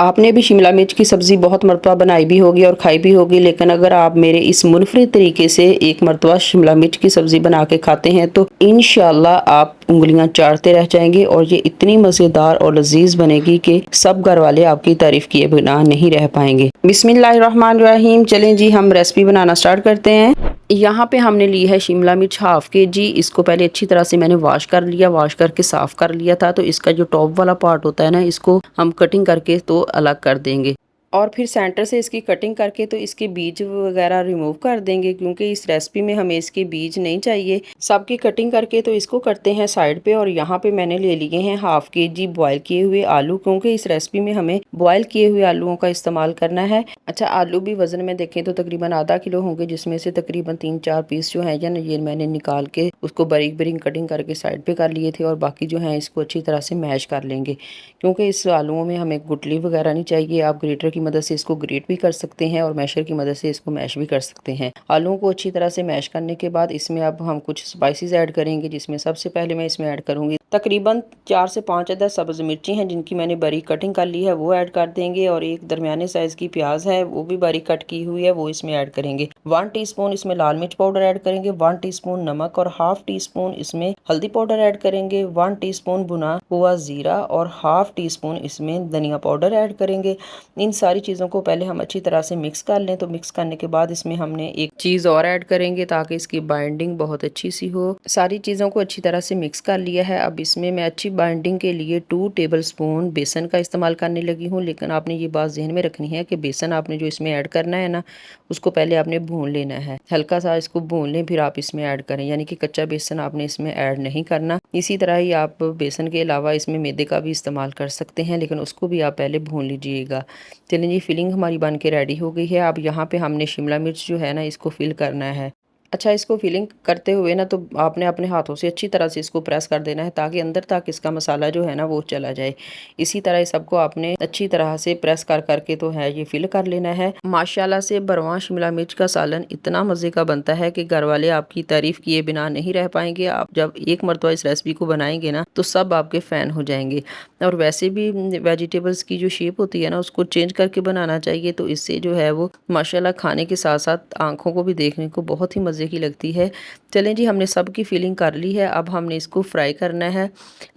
आपने भी शिमला मिर्च की सब्ज़ी बहुत मरतबा बनाई भी होगी और खाई भी होगी, लेकिन अगर आप मेरे इस मुनफरिद तरीके से एक मरतबा शिमला मिर्च की सब्ज़ी बना के खाते हैं तो इंशाअल्लाह आप उँगलियां चाटते रह जाएंगे और ये इतनी मज़ेदार और लजीज बनेगी कि सब घर वाले आपकी तारीफ किए बिना नहीं रह पाएंगे। बिस्मिल्लाहिर्रहमानिर्रहीम। चलें जी, हम रेसिपी बनाना स्टार्ट करते हैं। यहाँ पे हमने ली है शिमला मिर्च हाफ के जी। इसको पहले अच्छी तरह से मैंने वॉश कर लिया, वॉश करके साफ़ कर लिया था। तो इसका जो टॉप वाला पार्ट होता है ना, इसको हम कटिंग करके तो अलग कर देंगे और फिर सेंटर से इसकी कटिंग करके तो इसके बीज वगैरह रिमूव कर देंगे, क्योंकि इस रेसिपी में हमें इसके बीज नहीं चाहिए। सबकी कटिंग करके तो इसको करते हैं साइड पे। और यहाँ पे मैंने ले लिए हैं हाफ के जी बॉयल किए हुए आलू, क्योंकि इस रेसिपी में हमें बॉयल किए हुए आलूओं का इस्तेमाल करना है। अच्छा, आलू भी वजन में देखें तो तकरीबन आधा किलो होंगे, जिसमें से तकरीबन 3-4 पीस जो है या ये मैंने निकाल के उसको बारीक बारीक कटिंग करके साइड पे कर लिए थे। और बाकी जो है इसको अच्छी तरह से मैश कर लेंगे, क्योंकि इस आलूओं में हमें गुटली वगैरह नहीं चाहिए। आप ग्रेटर की मदद से इसको ग्रेट भी कर सकते हैं और मैशर की मदद से इसको मैश भी कर सकते हैं। आलूओं को अच्छी तरह से मैश करने के बाद इसमें अब हम कुछ स्पाइसेस ऐड करेंगे, जिसमें सबसे पहले मैं इसमें ऐड करूंगी तकरीबन 4 से 5 अदद सब्ज़ मिर्ची हैं, जिनकी मैंने बारीक कटिंग कर ली है, वो ऐड कर देंगे। और एक दरमियाने साइज़ की प्याज है, वो भी बारीक कट की हुई है, वो इसमें ऐड करेंगे। 1 टीस्पून इसमें लाल मिर्च पाउडर ऐड करेंगे, 1 टीस्पून नमक और हाफ टी स्पून इसमें हल्दी पाउडर ऐड करेंगे, 1 टीस्पून भुना हुआ ज़ीरा और हाफ टी स्पून इसमें धनिया पाउडर ऐड करेंगे। इन सारी चीज़ों को पहले हम अच्छी तरह से मिक्स कर लें। तो मिक्स करने के बाद इसमें हमने एक चीज़ और ऐड करेंगे ताकि इसकी बाइंडिंग बहुत अच्छी सी हो। सारी चीज़ों को अच्छी तरह से मिक्स कर लिया है। अब इसमें मैं अच्छी बाइंडिंग के लिए 2 टेबलस्पून बेसन का इस्तेमाल करने लगी हूँ, लेकिन आपने ये बात जहन में रखनी है कि बेसन आपने जो इसमें ऐड करना है ना, उसको पहले आपने भून लेना है। हल्का सा इसको भून लें, फिर आप इसमें ऐड करें, यानी कि कच्चा बेसन आपने इसमें ऐड नहीं करना। इसी तरह ही आप बेसन के अलावा इसमें मैदे का भी इस्तेमाल कर सकते हैं, लेकिन उसको भी आप पहले भून लीजिएगा। चलिए जी, फिलिंग हमारी बन के रेडी हो गई है। अब यहाँ पे हमने शिमला मिर्च जो है ना, इसको फिल करना है। अच्छा, इसको फिलिंग करते हुए ना तो आपने अपने हाथों से अच्छी तरह से इसको प्रेस कर देना है, ताकि अंदर तक इसका मसाला जो है ना वो चला जाए। इसी तरह सबको आपने अच्छी तरह से प्रेस कर करके तो है ये फिल कर लेना है। माशाल्लाह से बरवां शिमला मिर्च का सालन इतना मज़े का बनता है कि घर वाले आपकी तारीफ किए बिना नहीं रह पाएंगे। आप जब एक मरतबा इस रेसिपी को बनाएंगे ना तो सब आपके फ़ैन हो जाएंगे। और वैसे भी वेजिटेबल्स की जो शेप होती है ना, उसको चेंज करके बनाना चाहिए, तो इससे जो है वो माशाल्लाह खाने के साथ साथ आंखों को भी देखने को बहुत ही मज़े की लगती है। चलें जी, हमने सब की फिलिंग कर ली है। अब हमने इसको फ्राई करना है,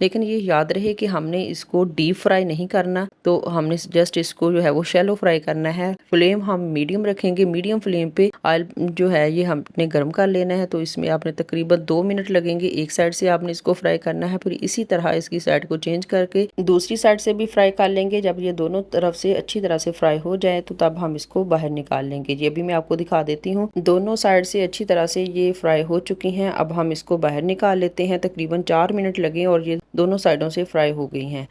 लेकिन ये याद रहे कि हमने इसको डीप फ्राई नहीं करना। तो हमने जस्ट इसको जो है वो शैलो फ्राई करना है। फ्लेम हम मीडियम रखेंगे। मीडियम फ्लेम पे ऑयल जो है ये हमने गर्म कर लेना है। तो इसमें आपने तकरीबन 2 मिनट लगेंगे। एक साइड से आपने इसको फ्राई करना है, फिर इसी तरह इसकी साइड को चेंज करके दूसरी साइड से भी फ्राई कर लेंगे। जब ये दोनों तरफ से अच्छी तरह से फ्राई हो जाए तो तब हम इसको बाहर निकाल लेंगे। ये भी मैं आपको दिखा देती हूँ। दोनों साइड से अच्छी तरह से ये फ्राई हो चुकी हैं। अब हम इसको बाहर निकाल लेते हैं। तकरीबन 4 मिनट लगे और ये दोनों साइडों से फ्राई हो गई हैं।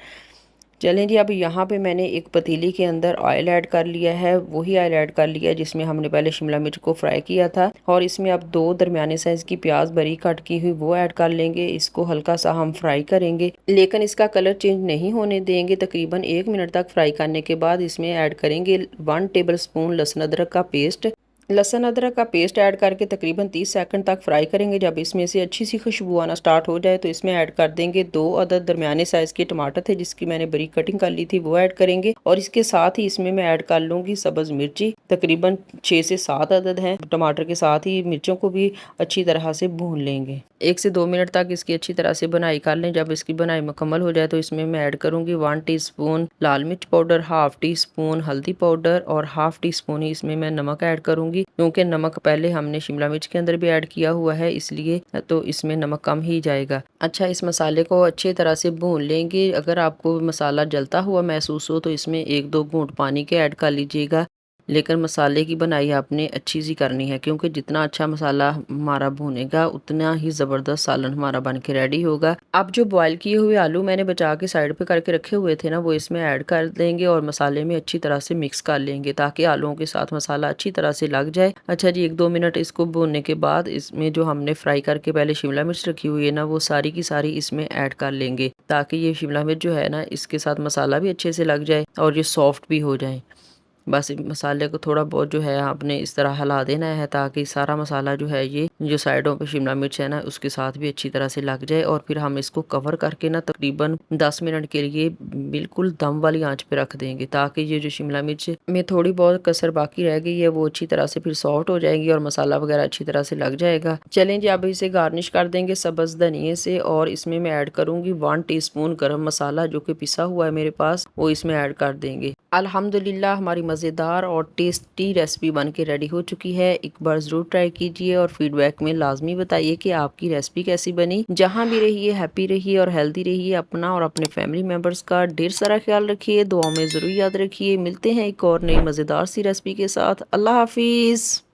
चलें जी, अब यहाँ पे मैंने एक पतीली के अंदर ऑयल ऐड कर लिया है। वही ऑयल ऐड कर लिया है जिसमें हमने पहले शिमला मिर्च को फ्राई किया था। और इसमें अब 2 दरमियाने साइज की प्याज बारीक कट की हुई वो ऐड कर लेंगे। इसको हल्का सा हम फ्राई करेंगे, लेकिन इसका कलर चेंज नहीं होने देंगे। तकरीबन 1 मिनट तक फ्राई करने के बाद इसमें ऐड करेंगे 1 टेबल स्पून लहसुन अदरक का पेस्ट। लहसुन अदरक का पेस्ट ऐड करके तकरीबन 30 सेकंड तक फ्राई करेंगे। जब इसमें से अच्छी सी खुशबू आना स्टार्ट हो जाए तो इसमें ऐड कर देंगे 2 अदद दरमियाने साइज के टमाटर थे, जिसकी मैंने बारीक कटिंग कर ली थी, वो ऐड करेंगे। और इसके साथ ही इसमें मैं ऐड कर लूँगी सब्ज़ मिर्ची, तकरीबन 6 से 7 अदद हैं। टमाटर के साथ ही मिर्चों को भी अच्छी तरह से भून लेंगे। 1 से 2 मिनट तक इसकी अच्छी तरह से बनाई कर लें। जब इसकी बनाई मुकम्मल हो जाए तो इसमें मैं ऐड करूँगी 1 टीस्पून लाल मिर्च पाउडर, हाफ टी स्पून हल्दी पाउडर और हाफ टी स्पून ही इसमें मैं नमक ऐड करूँगी, क्योंकि नमक पहले हमने शिमला मिर्च के अंदर भी ऐड किया हुआ है, इसलिए तो इसमें नमक कम ही जाएगा। अच्छा, इस मसाले को अच्छी तरह से भून लेंगे। अगर आपको मसाला जलता हुआ महसूस हो तो इसमें 1-2 घूंट पानी के ऐड कर लीजिएगा, लेकिन मसाले की बनाई आपने अच्छी सी करनी है, क्योंकि जितना अच्छा मसाला हमारा भुनेगा उतना ही ज़बरदस्त सालन हमारा बन के रेडी होगा। अब जो बॉयल किए हुए आलू मैंने बचा के साइड पे करके रखे हुए थे ना, वो इसमें ऐड कर देंगे और मसाले में अच्छी तरह से मिक्स कर लेंगे, ताकि आलूओं के साथ मसाला अच्छी तरह से लग जाए। अच्छा जी, 1-2 मिनट इसको भूनने के बाद इसमें जो हमने फ्राई करके पहले शिमला मिर्च रखी हुई है ना, वो सारी की सारी इसमें ऐड कर लेंगे, ताकि ये शिमला मिर्च जो है ना इसके साथ मसाला भी अच्छे से लग जाए और ये सॉफ्ट भी हो जाए। बस मसाले को थोड़ा बहुत जो है आपने इस तरह हिला देना है, ताकि सारा मसाला जो है ये जो साइडों पे शिमला मिर्च है ना उसके साथ भी अच्छी तरह से लग जाए। और फिर हम इसको कवर करके ना तकरीबन 10 मिनट के लिए बिल्कुल दम वाली आंच पे रख देंगे, ताकि ये जो शिमला मिर्च में थोड़ी बहुत कसर बाकी रह गई है वो अच्छी तरह से फिर सॉफ्ट हो जाएगी और मसाला वगैरह अच्छी तरह से लग जाएगा। चलें जी, अब इसे गार्निश कर देंगे सब्ज़ धनिए से, और इसमें मैं ऐड करूंगी 1 टीस्पून गरम मसाला जो कि पिसा हुआ है मेरे पास, वो इसमें ऐड कर देंगे। अल्हम्दुलिल्लाह हमारी मज़ेदार और टेस्टी रेसिपी बन के रेडी हो चुकी है। एक बार ज़रूर ट्राई कीजिए और फीडबैक में लाजमी बताइए कि आपकी रेसिपी कैसी बनी। जहाँ भी रहिए हैप्पी रहिए और हेल्दी रहिए। अपना और अपने फैमिली मेम्बर्स का ढेर सारा ख्याल रखिए, दुआ में ज़रूर याद रखिए। मिलते हैं एक और नई मज़ेदार सी रेसिपी के साथ। अल्लाह हाफिज़।